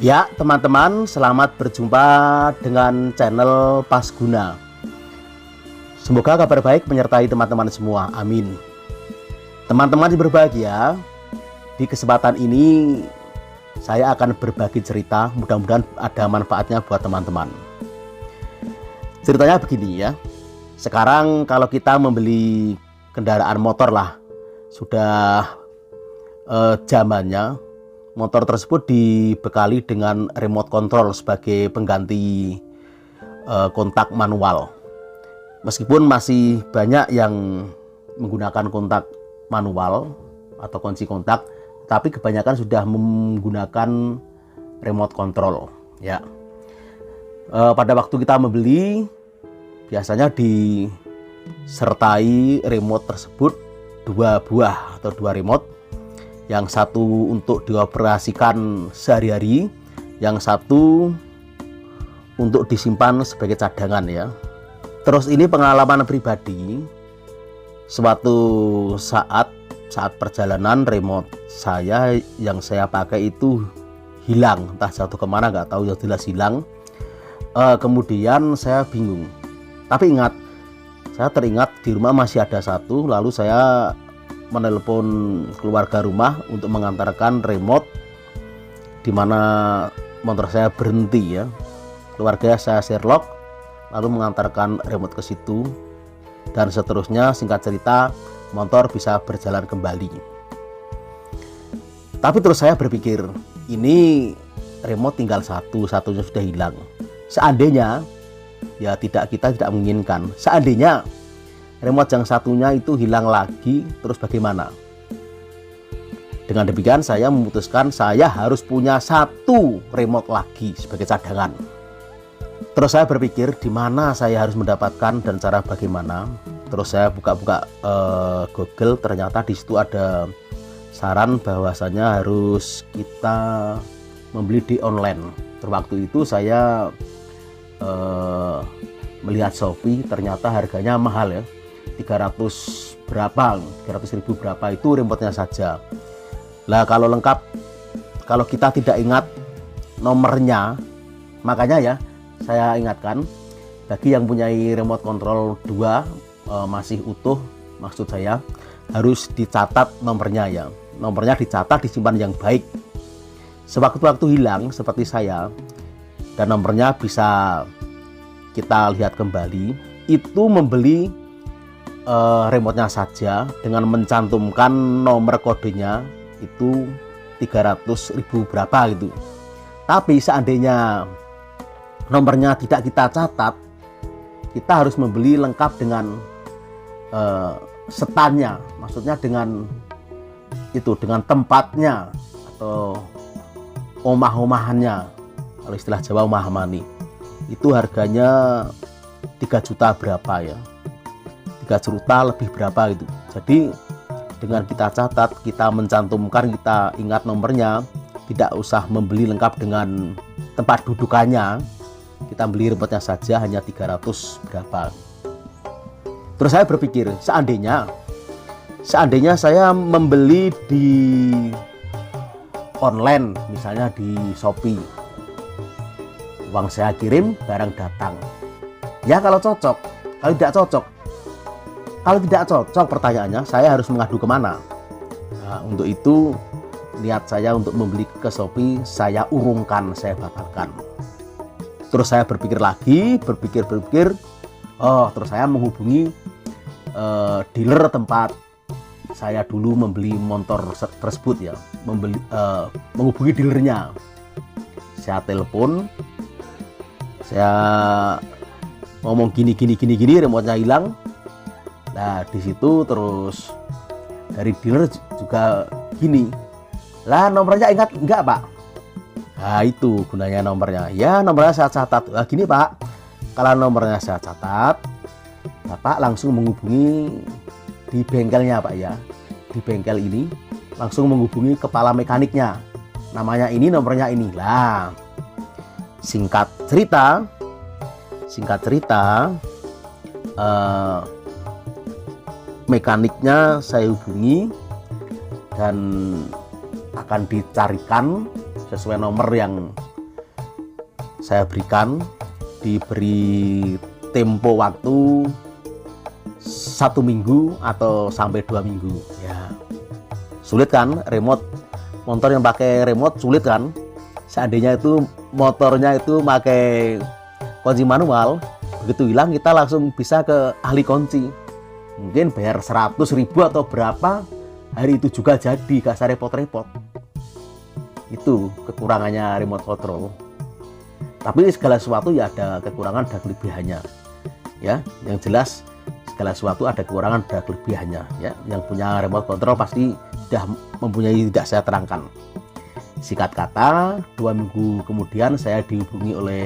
Ya, teman-teman, selamat berjumpa dengan channel Pasguna. Semoga kabar baik menyertai teman-teman semua. Amin. Teman-teman yang berbahagia, di kesempatan ini saya akan berbagi cerita. Mudah-mudahan ada manfaatnya buat teman-teman. Ceritanya begini ya. Sekarang kalau kita membeli kendaraan motor lah, sudah zamannya motor tersebut dibekali dengan remote control sebagai pengganti kontak manual. Meskipun masih banyak yang menggunakan kontak manual atau kunci kontak, tapi kebanyakan sudah menggunakan remote control ya. Pada waktu kita membeli, biasanya disertai remote tersebut dua buah atau dua remote. Yang satu untuk dioperasikan sehari-hari, yang satu untuk disimpan sebagai cadangan ya. Terus ini pengalaman pribadi, suatu saat perjalanan remote saya yang saya pakai itu hilang, entah jatuh kemana nggak tahu, ya jelas hilang. Kemudian saya bingung, tapi saya teringat di rumah masih ada satu, lalu saya menelpon keluarga rumah untuk mengantarkan remote di mana motor saya berhenti ya. Keluarga saya Sherlock lalu mengantarkan remote ke situ, dan seterusnya. Singkat cerita, motor bisa berjalan kembali. Tapi terus saya berpikir, ini remote tinggal satunya sudah hilang. Seandainya ya, kita tidak menginginkan, seandainya remote yang satunya itu hilang lagi, terus bagaimana? Dengan demikian saya memutuskan saya harus punya satu remote lagi sebagai cadangan. Terus saya berpikir di mana saya harus mendapatkan dan cara bagaimana. Terus saya buka-buka Google, ternyata di situ ada saran bahwasanya harus kita membeli di online. Waktu itu saya melihat Shopee, ternyata harganya mahal ya. 300 ribu berapa itu remote-nya saja. Lah kalau lengkap, kalau kita tidak ingat nomornya, makanya ya saya ingatkan bagi yang punya remote control 2 masih utuh, maksud saya harus dicatat nomornya ya. Nomornya dicatat, disimpan yang baik. Sewaktu-waktu hilang seperti saya dan nomornya bisa kita lihat kembali, itu membeli remote-nya saja dengan mencantumkan nomor kodenya itu 300 ribu berapa gitu. Tapi seandainya nomornya tidak kita catat, kita harus membeli lengkap dengan setannya, maksudnya dengan tempatnya atau omah-omahannya, kalau istilah Jawa omah-omani. Itu harganya 3 juta berapa ya, 3 juta lebih berapa gitu. Jadi dengan kita catat, kita mencantumkan, kita ingat nomornya, tidak usah membeli lengkap dengan tempat dudukannya, kita beli remote-nya saja hanya 300 berapa. Terus saya berpikir, seandainya saya membeli di online, misalnya di Shopee, uang saya kirim, barang datang ya, kalau cocok. Kalau tidak cocok, pertanyaannya saya harus mengadu kemana? Nah, untuk itu niat saya untuk membeli ke Shopee saya urungkan, saya batalkan. Terus saya berpikir lagi, terus saya menghubungi dealer tempat saya dulu membeli motor tersebut ya, menghubungi dealernya. Saya telepon, saya ngomong gini, remote-nya hilang. Nah di situ terus dari dealer juga gini, lah nomornya ingat enggak Pak? Nah itu gunanya nomornya. Ya nomornya saya catat. Nah gini Pak, kalau nomornya saya catat, Bapak langsung menghubungi di bengkelnya Pak ya. Di bengkel ini langsung menghubungi kepala mekaniknya. Namanya ini, nomornya ini. Lah singkat cerita, mekaniknya saya hubungi dan akan dicarikan sesuai nomor yang saya berikan, diberi tempo waktu 1 minggu atau sampai 2 minggu ya. Sulit kan remote motor yang pakai remote, sulit kan? Seandainya itu motornya itu pakai kunci manual, begitu hilang kita langsung bisa ke ahli kunci, mungkin bayar 100.000 atau berapa, hari itu juga jadi, gak usah repot-repot. Itu kekurangannya remote control. Tapi segala sesuatu ya ada kekurangan dan kelebihannya ya. Yang jelas segala sesuatu ada kekurangan dan kelebihannya ya. Yang punya remote control pasti sudah mempunyai, tidak saya terangkan. Singkat kata, 2 minggu kemudian saya dihubungi oleh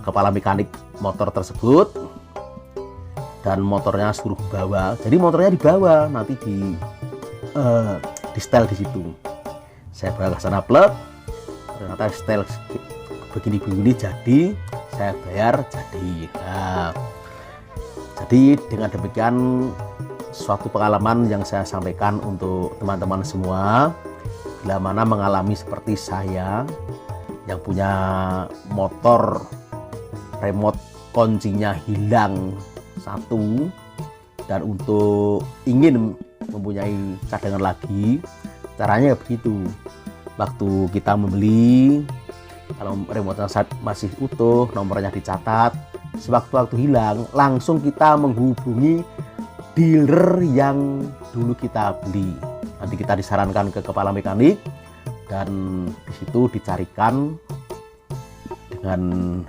kepala mekanik motor tersebut, dan motornya suruh bawa. Jadi motornya dibawa, nanti di setel di situ. Saya bawa ke sana plug, ternyata setel begini-begini jadi, saya bayar jadi. Nah, jadi dengan demikian suatu pengalaman yang saya sampaikan untuk teman-teman semua, bila mana mengalami seperti saya yang punya motor remote kuncinya hilang 1, dan untuk ingin mempunyai cadangan lagi, caranya begitu. Waktu kita membeli, kalau remote-nya masih utuh, nomornya dicatat, sewaktu-waktu hilang langsung kita menghubungi dealer yang dulu kita beli. Nanti kita disarankan ke kepala mekanik, dan disitu dicarikan dengan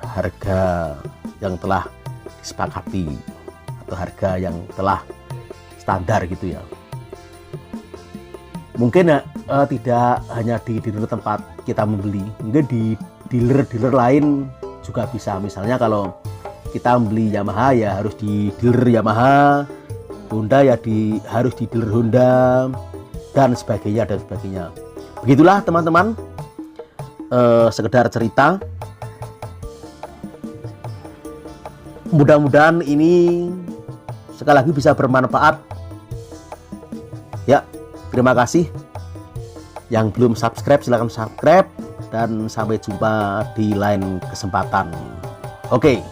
harga yang telah disepakati atau harga yang telah standar gitu ya. Mungkin tidak hanya di dealer tempat kita membeli, mungkin di dealer-dealer lain juga bisa. Misalnya kalau kita membeli Yamaha ya harus di dealer Yamaha, Honda ya harus di dealer Honda, dan sebagainya dan sebagainya. Begitulah teman-teman, sekedar cerita. Mudah-mudahan ini sekali lagi bisa bermanfaat ya. Terima kasih. Yang belum subscribe silahkan subscribe, dan sampai jumpa di lain kesempatan. Oke.